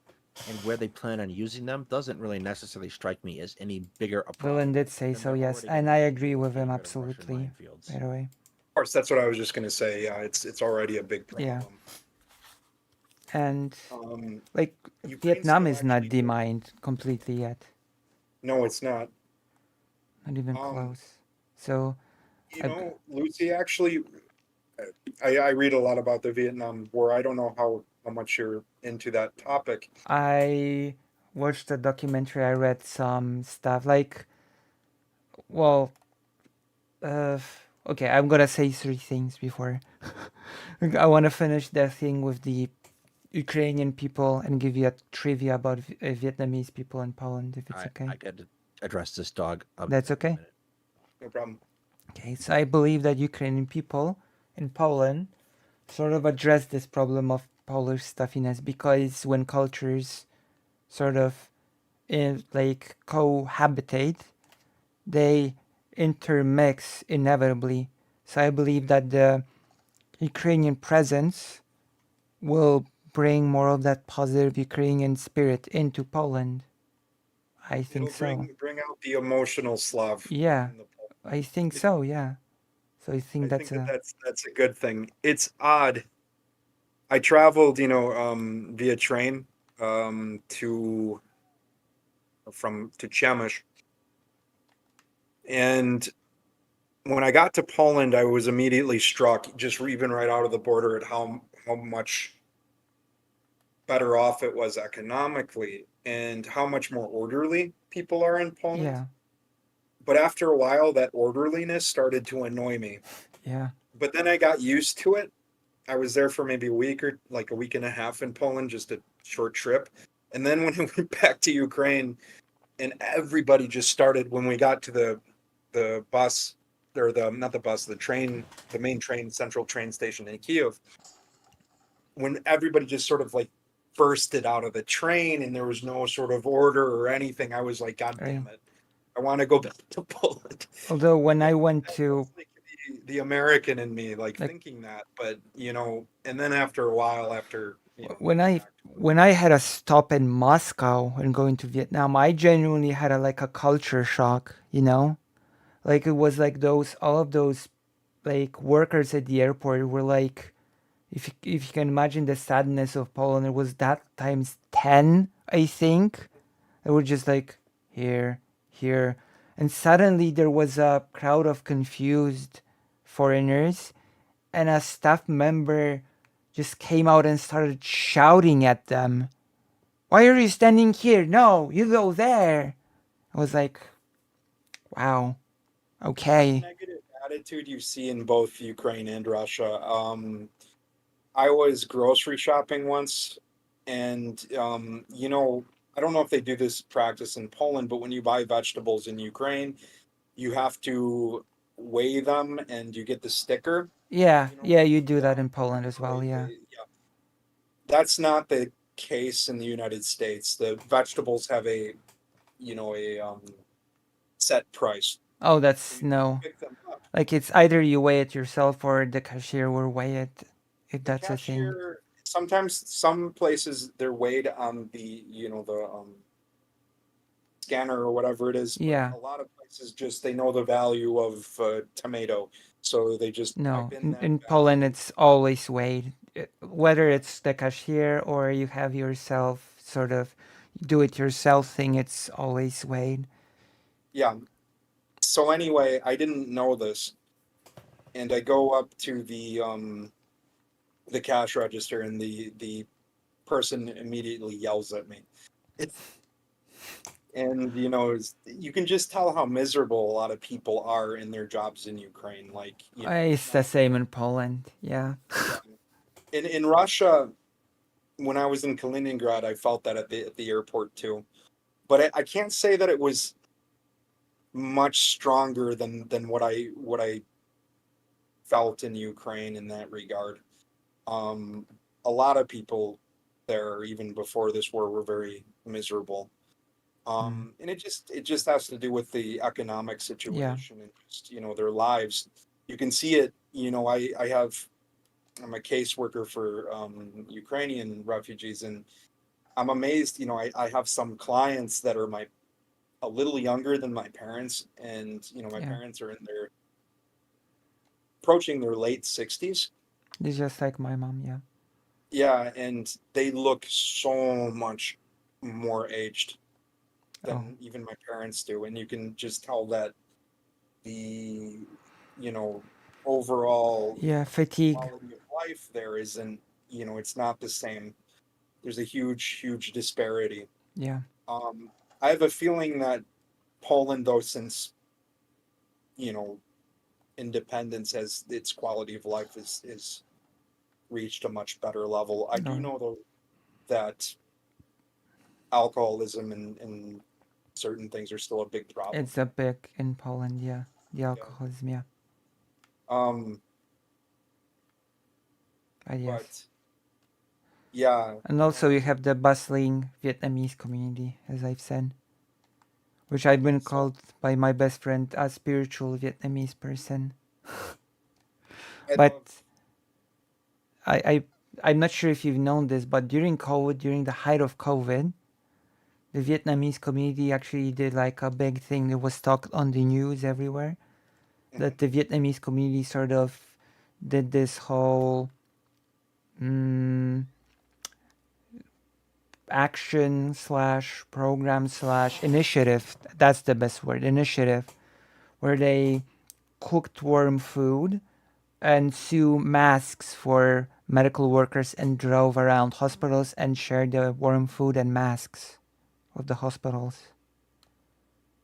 and where they plan on using them, doesn't really necessarily strike me as any bigger a problem. Villain did say than so, they're yes, already and gonna I be agree with him getting rid of Russian absolutely. minefields. By the way. Of course, that's what I was just gonna say. Yeah, it's already a big problem. Yeah. And like Ukraine Vietnam still is not actually- demined completely yet, No, it's not. not even close. So Lucy, actually, I read a lot about the Vietnam War. I don't know how much you're into that topic. I watched a documentary. I read some stuff. Like, well, okay. I'm gonna say three things before. I want to finish the thing with the Ukrainian people and give you a trivia about Vietnamese people in Poland, if it's okay. I got to address this dog. That's in a okay. minute. No problem. Okay, so I believe that Ukrainian people in Poland sort of address this problem of Polish stuffiness because when cultures sort of like cohabitate, they intermix inevitably. So I believe that the Ukrainian presence will bring more of that positive Ukrainian spirit into Poland. I think It'll so. bring out the emotional Slav. Yeah, in the Poland. I think so. Yeah. So I think I that's think that's a good thing. It's odd. I traveled, via train to Przemyśl, and when I got to Poland, I was immediately struck, just even right out of the border, at how much better off it was economically and how much more orderly people are in Poland. yeah, But after a while, that orderliness started to annoy me. yeah, But then I got used to it. I was there for maybe a week and a half in Poland, just a short trip. And then when we went back to Ukraine, and everybody just started, when we got to the bus, or not the bus, the train, the main train, central train station in Kiev, when everybody just sort of like bursted out of the train and there was no sort of order or anything, I was like, God damn it, I want to go back to Poland. Although when I went to That's like the American in me, like thinking that, but and then after a while, when I had a stop in Moscow and going to Vietnam, I genuinely had like a culture shock, Like it was like all of those like workers at the airport were like, if you can imagine the sadness of Poland, it was that times 10, I think. They were just like here, here, and suddenly there was a crowd of confused foreigners, and a staff member just came out and started shouting at them. Why are you standing here? No, you go there. I was like, wow, okay. negative attitude you see in both Ukraine and Russia. I was grocery shopping once, and I don't know if they do this practice in Poland, but when you buy vegetables in Ukraine, you have to weigh them and you get the sticker. Yeah, yeah, you do that in Poland as well, yeah. That's not the case in the United States. The vegetables have a set price. Oh, that's no. Pick them up. Like it's either you weigh it yourself or the cashier will weigh it, if that's a thing. Cashier, sometimes some places they're weighed on the scanner or whatever it is. But Yeah. a lot of places just they know the value of tomato, so they just No, type in that in value. Poland it's always weighed. whether it's the cashier or you have yourself sort of do it yourself thing, it's always weighed. Yeah. So anyway, I didn't know this, and I go up to the cash register, and the person immediately yells at me. And you can just tell how miserable a lot of people are in their jobs in Ukraine. Like, It's the same in Poland. Yeah. yeah. In Russia, when I was in Kaliningrad, I felt that at the airport too. But I can't say that it was much stronger than what I felt in Ukraine in that regard. Um, a lot of people there, even before this war, were very miserable. Mm. And it just has to do with the economic Yeah. situation and just their lives. You can see it. I'm a caseworker for Ukrainian refugees, and I'm amazed. I have some clients that are a little younger than my parents, and my Yeah. parents are approaching their late 60s. It's just like my mom. Yeah. Yeah, and they look so much more aged Oh. than even my parents do, and you can just tell that the you know overall Yeah. Fatigue. quality of life there isn't, it's not the same. There's a huge disparity. Yeah. um I have a feeling that Poland, though, since you know independence, has its quality of life is reached a much better level. I do Oh. know, though, that alcoholism and certain things are still a big problem. It's a big in Poland. Yeah. The Yeah. alcoholism. Yeah. um Yes. but yeah. And also you And have the bustling Vietnamese community, as I've said, which I've been so called by my best friend a spiritual Vietnamese person. I But love. I'm not sure if you've known this, but during COVID, during the height of COVID, the Vietnamese community actually did like a big thing. It was talked on the news everywhere Mhm. that the Vietnamese community sort of did this whole mm, action slash program slash initiative. That's the best word, initiative, where they cooked worm food and sew masks for medical workers and drove around hospitals and shared the worm food and masks of the hospitals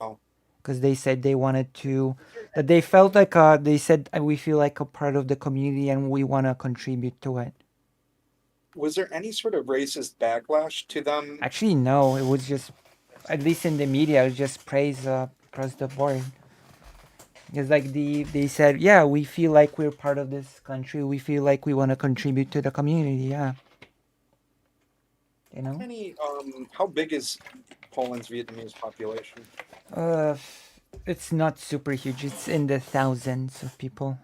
Oh, because they said they wanted to was there that they felt like they said we feel like a part of the community and we want to contribute to it. was there any sort of racist backlash to them? Actually no, it was just, at least in the media, it was just praise across the board. It's like they said, yeah, we feel like we're part of this country, we feel like we want to contribute to the community. Yeah, you How know. many? How big is Poland's Vietnamese population? Uh, it's not super huge. It's in the thousands of people.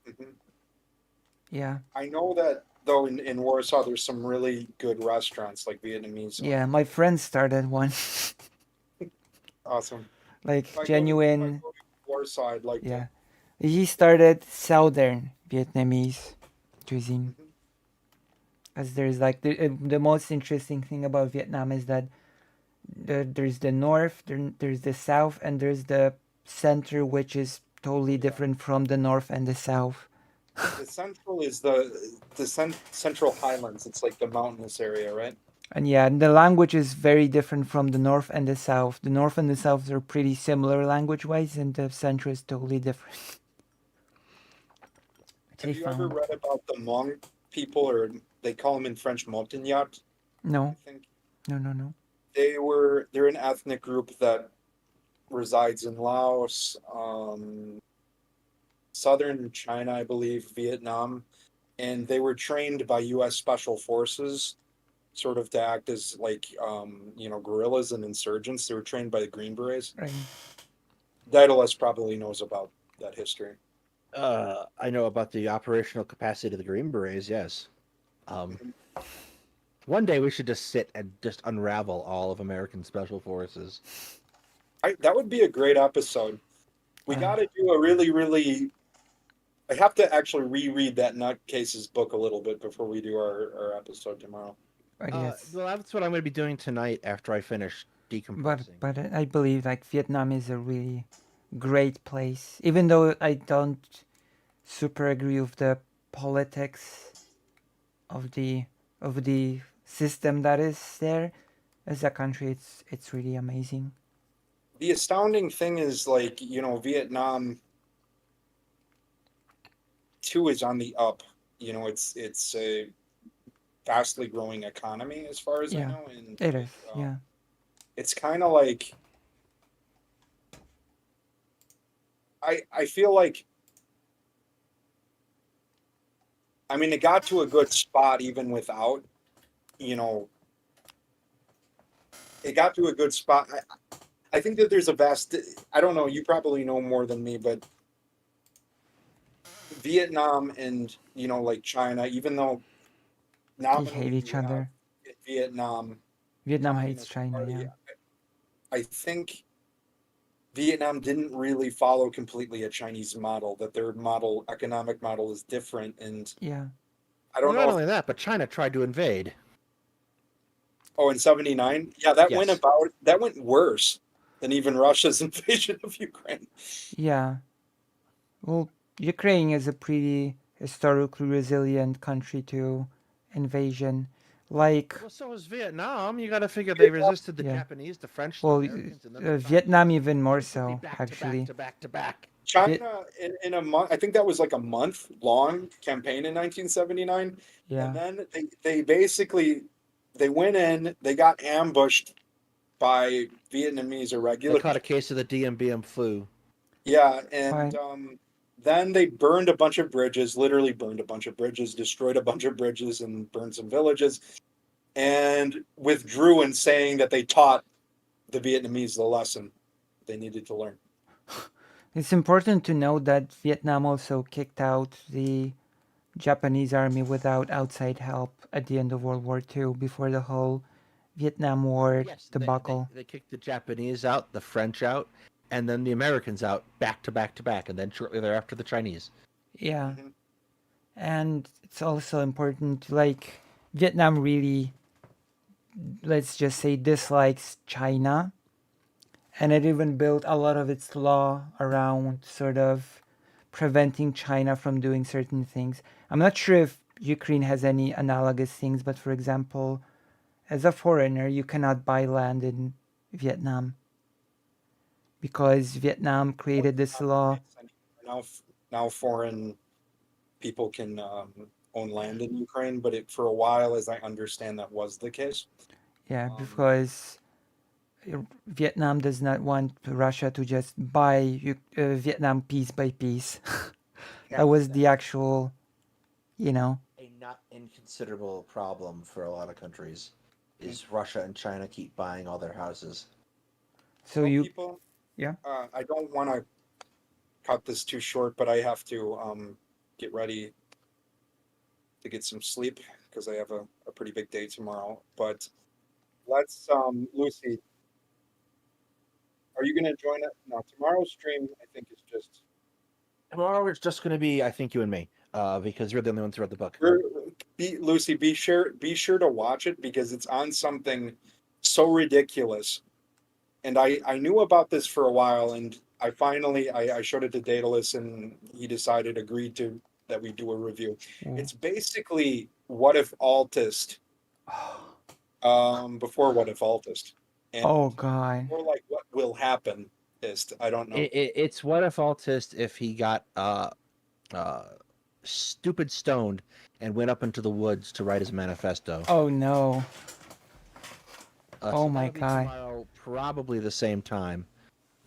Mhm. Yeah, I know that, though, in Warsaw there's some really good restaurants, like Vietnamese. yeah. My friend started one, Awesome. If like I go to genuine. Warsaw, I'd like to. Yeah, he started Southern Vietnamese cuisine. Mhm. As there's like the most interesting thing about Vietnam is that there's the north, there's the south, and there's the center, which is totally Yeah. different from the north and the south. The central is the Central Highlands. It's like the mountainous area, right? And yeah, the language is very different from the north and the south. The north and the south are pretty similar language wise, and the center is totally different. Which I Have you ever found. read about the Hmong people, or they call them in French Montagnat, I No, think? no, no, no. They're an ethnic group that resides in Laos, southern China, I believe, Vietnam, and they were trained by U.S. Special Forces, sort of to act as like guerrillas and insurgents. They were trained by the Green Berets. Right. Daedalus probably knows about that history. I know about the operational capacity of the Green Berets. Yes. Mhm. One day we should just sit and just unravel all of American Special Forces. That would be a great episode. We Uh, got to do a really, really I have to actually reread that Nutcase's book a little bit before we do our episode tomorrow. Yes. Well, that's what I'm going to be doing tonight after I finish decompressing. But I believe like Vietnam is a really great place, even though I don't super agree with the politics of the system that is there. As a country, it's really amazing. The astounding thing is, like, Vietnam too is on the up. It's a fastly growing economy as far as I Yeah, know, and it is. um, Yeah, it's kind of like I feel like, I mean, it got to a good spot even without, you know, it got to a good spot. I think that there's a vast, I don't know, you probably know more than me, but Vietnam and, like China, even though they hate nominally each you have other. Vietnam Vietnam hates Communist China. Party, Yeah, I think Vietnam didn't really follow completely a Chinese model, that their economic model is different. And yeah. I Well, don't not know if, only that, but China tried to invade. oh, in 79, yeah, Yes. that went worse than even Russia's invasion of Ukraine. Yeah. Well, Ukraine is a pretty historically resilient country to invasion. Like, Well, so is Vietnam. You got to figure they resisted the yeah. Japanese, the French, the Well, Americans, and then the Vietnam Chinese. even more Basically so, back to back actually. to back to back. Viet, China, in a month, I think that was like a month long campaign in 1979. And yeah. then they basically, they went in, they got ambushed by Vietnamese They irregulars. caught a case of the DMBM flu. Yeah, and But then they burned a bunch of bridges, literally burned a bunch of bridges, destroyed a bunch of bridges, and burned some villages, and withdrew in saying that they taught the Vietnamese the lesson they needed to learn. it's important to note that Vietnam also kicked out the Japanese army without outside help at the end of World War II before the whole Vietnam War Yes, debacle. they kicked the Japanese out, the French out, and then the Americans out back to back to back, and then shortly thereafter the Chinese. Yeah. Mhm. And it's also important, like, Vietnam really, let's just say, dislikes China. And it even built a lot of its law around sort of preventing China from doing certain things. I'm not sure if Ukraine has any analogous things, but for example, as a foreigner, you cannot buy land in Vietnam because Vietnam created this Not the law. case anymore. Now foreign people can own land in Ukraine, but for a while, as I understand, that was the case. Yeah, Um, because Vietnam does not want Russia to just buy Vietnam piece by piece. That was the actual, you know. A not inconsiderable problem for a lot of countries is Russia and China keep buying all their houses. So well, you, people, yeah. I don't want to cut this too short, but I have to get ready to get some sleep because I have a pretty big day tomorrow. But let's, Lucy, are you going to join it? No, tomorrow's stream, I think, is just. Tomorrow it's just going to be, I think, you and me, because you're the only ones who read the book. Lucy, be sure to watch it because it's on something so ridiculous. And I knew about this for a while, and I showed it to Daedalus, and he agreed to that we do a review. It's basically What If Altist, before What If Altist, and Oh God. more like What Will Happen ist. I don't know. It's what if Altist if he got stupid stoned and went up into the woods to write his manifesto. Oh no. Oh my that'll be God. Tomorrow, probably the same time.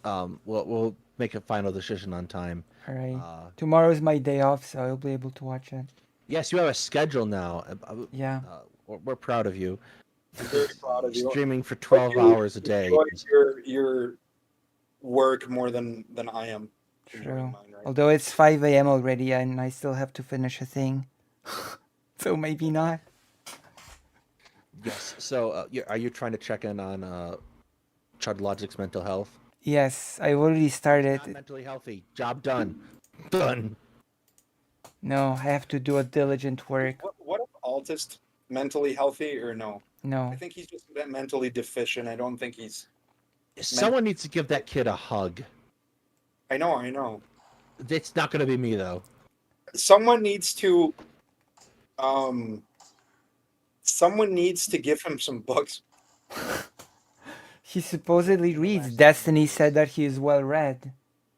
We'll make a final decision on time. All right. Uh, Tomorrow's my day off, so I'll be able to watch it. Yes, you have a schedule now. Yeah. We're proud of you. I'm very proud of you. Streaming for But 12 you hours a day. enjoy your work more than I am. enjoying True. mine right Although it's 5 a.m. already and I still have to finish a thing. So maybe not. Yes. So, are you trying to check in on Chud Logic's mental health? Yes, I already Not started. mentally healthy. Job done. Done. No, I have to do a diligent work. What if Altist mentally healthy or no? I No. think he's just mentally deficient. I don't think he's. Someone needs to give that kid a hug. I know. It's not going to be me though. Someone needs to. Someone needs to give him some books. He supposedly reads. last Destiny time said that he is well read,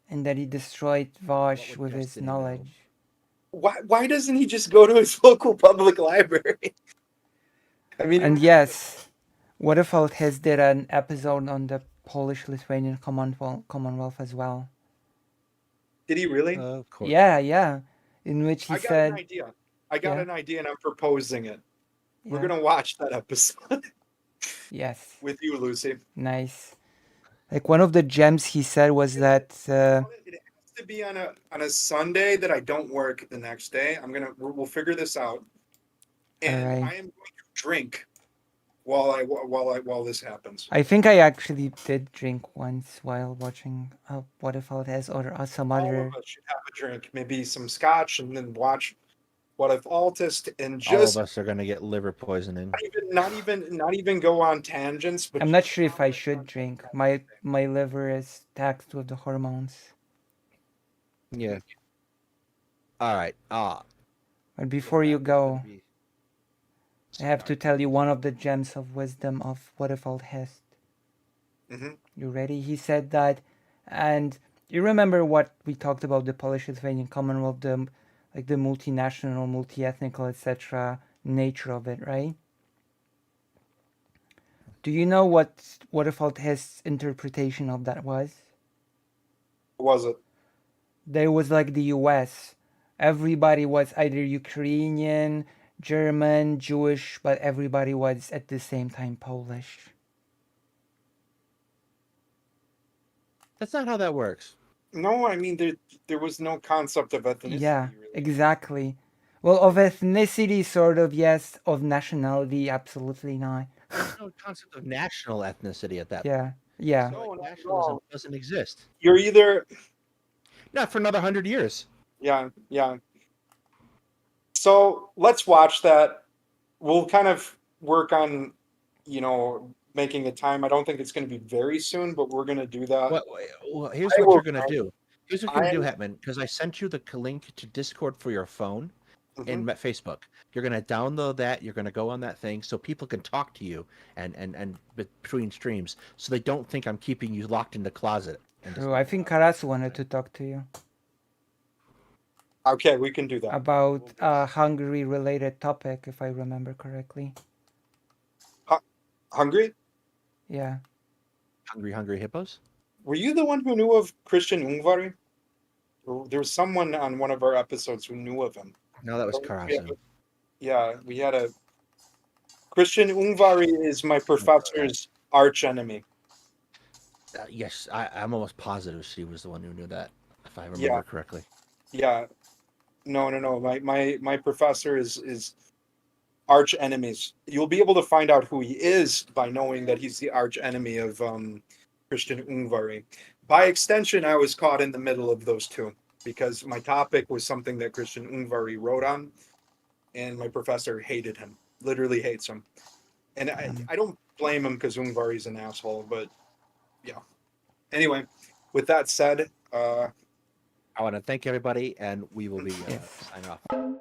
and that he destroyed Vosh would with his Destiny know? knowledge. Why doesn't he just go to his local public library? I mean, And yes, Waterfall has did an episode on the Polish-Lithuanian Commonwealth as well. did he really? Of course. Yeah, in which he I got said, an idea. I got Yeah. an idea, and I'm proposing it. We're yeah, gonna watch that episode yes, with you, Lucy. nice. Like one of the gems he said was that It has to be on a Sunday that I don't work the next day. We'll figure this out, and Alright. I am going to drink while this happens. I think I actually did drink once while watching Waterfall has or some All other. of us should have a drink, maybe some scotch, and then watch What If Altist, and All just of us are going to get liver poisoning. not even go on tangents. But I'm not sure if I should drink. My liver is taxed with the hormones. Yeah. All right. But before you go, I have to tell you one of the gems of wisdom of Waterfall Hest. hmm You ready? He said that, and you remember what we talked about the Polish-Lithuanian Commonwealth, the multinational, multi-ethnical, etc. nature of it, right? Do you know what Waterfall Hest's interpretation of that was? What was it? There was like the US. Everybody was either Ukrainian, German, Jewish, but everybody was at the same time Polish. That's not how that works. No, I mean there was no concept of ethnicity. Yeah, really. exactly. Well, of ethnicity, sort of, yes. Of nationality, absolutely not. There's no concept of national ethnicity at that Yeah, point. yeah. No, So, not at nationalism all. doesn't exist. You're either Not for another 100 years. yeah. So let's watch that. We'll kind of work on, making a time. I don't think it's going to be very soon, but we're going to do that. Well, here's I what will you're going to try. do. Here's what you're going to do, I- Hetman, because I sent you the link to Discord for your phone Mhm. in Facebook. You're going to download that. You're going to go on that thing so people can talk to you and between streams, so they don't think I'm keeping you locked in the closet. True. I think Karasu wanted to talk to you Okay, we can do that. about a Hungary-related topic, if I remember correctly. Hungry? Yeah. Hungry Hippos? Were you the one who knew of Christian Ungvari? There was someone on one of our episodes who knew of him. No, that was Oh, Karasu. Yeah, we had a Christian Ungvari is my professor's arch enemy. Yes, I'm almost positive she was the one who knew that, if I remember Yeah. correctly. Yeah. No. My professor is arch enemies. You'll be able to find out who he is by knowing that he's the arch enemy of Christian Ungvari. By extension, I was caught in the middle of those two because my topic was something that Christian Ungvari wrote on, and my professor hated him, literally hates him. And I don't blame him because Ungvari's an asshole, but yeah. Anyway, with that said, I want to thank everybody, and we will be Yes. signing off.